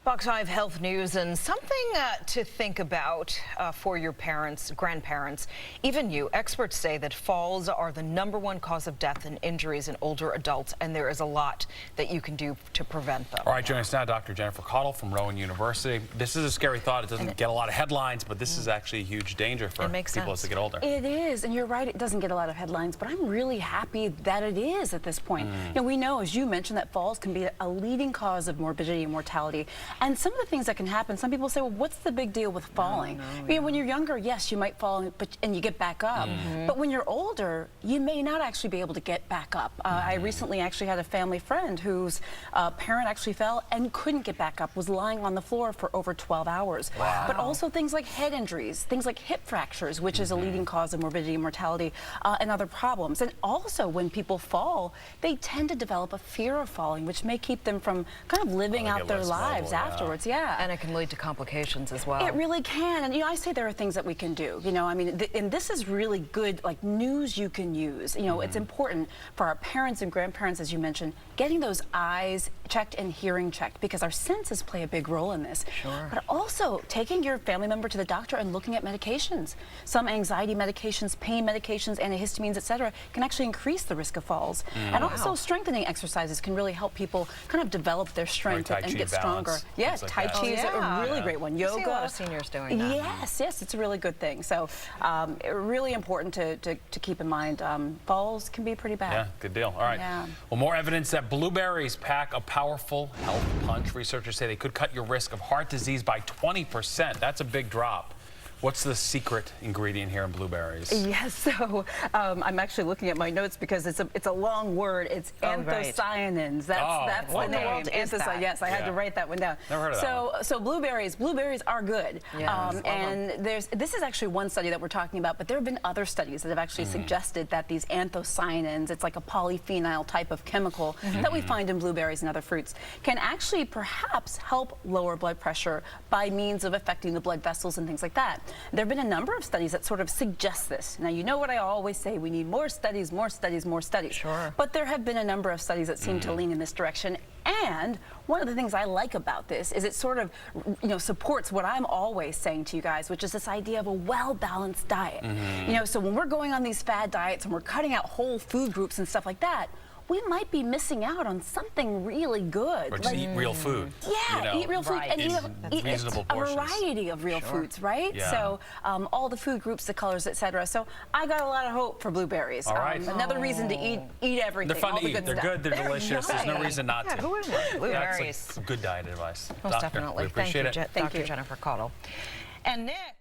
Fox 5 Health News, and something to think about for your parents, grandparents, even you. Experts say that falls are the #1 cause of death and injuries in older adults, and there is a lot that you can do to prevent them. All right, joining us now, Dr. Jennifer Caudle from Rowan University. This is a scary thought. It doesn't get a lot of headlines, but this is actually a huge danger for people as they get older. It is, and you're right, it doesn't get a lot of headlines, but I'm really happy that it is at this point. You know, we know, as you mentioned, that falls can be a leading cause of morbidity and mortality. And some of the things that can happen, some people say, well, what's the big deal with falling? You know, when you're younger, yes, you might fall and you get back up. But when you're older, you may not actually be able to get back up. I recently actually had a family friend whose parent actually fell and couldn't get back up, was lying on the floor for over 12 hours. Wow. But also things like head injuries, things like hip fractures, which is a leading cause of morbidity and mortality, and other problems. And also when people fall, they tend to develop a fear of falling, which may keep them from kind of living out their lives afterwards. Yeah. And it can lead to complications as well. It really can. And, you know, I say there are things that we can do. You know, I mean, and this is really good, like, news you can use. You know, it's important for our parents and grandparents, as you mentioned, getting those eyes checked and hearing checked, because our senses play a big role in this. Sure. But also taking your family member to the doctor and looking at medications. Some anxiety medications, pain medications, antihistamines, etc., can actually increase the risk of falls. And also strengthening exercises can really help people kind of develop their strength and get stronger. Yeah, Tai Chi is a really great one. Yoga. I see a lot of seniors doing that. Yes, it's a really good thing. So really important to keep in mind. Falls can be pretty bad. Yeah, good deal. All right. Yeah. Well, more evidence that blueberries pack a powerful health punch. Researchers say they could cut your risk of heart disease by 20%. That's a big drop. What's the secret ingredient here in blueberries? Yes, so I'm actually looking at my notes because it's a long word. It's anthocyanins. That's the name. Yes, I had to write that one down. Never heard of that one. So blueberries are good. And this is actually one study that we're talking about, but there have been other studies that have actually suggested that these anthocyanins, it's like a polyphenol type of chemical that we find in blueberries and other fruits, can actually perhaps help lower blood pressure by means of affecting the blood vessels and things like that. There have been a number of studies that sort of suggest this. Now, you know what I always say, we need more studies, more studies, more studies. Sure. But there have been a number of studies that seem to lean in this direction. And one of the things I like about this is it sort of, you know, supports what I'm always saying to you guys, which is this idea of a well-balanced diet. You know, so when we're going on these fad diets and we're cutting out whole food groups and stuff like that, we might be missing out on something really good. Or just eat real food. Yeah, you know, eat real food and eat reasonable a portions. variety of real foods, right? Yeah. So all the food groups, the colors, etc. So I got a lot of hope for blueberries. All right. Another reason to eat everything. They're fun all to the eat. good They're stuff. good. They're delicious. There's no reason not to. Who wouldn't want blueberries? That's good diet advice. Most Doctor, definitely. we appreciate it. Thank you, Dr. Jennifer Caudle. And Nick.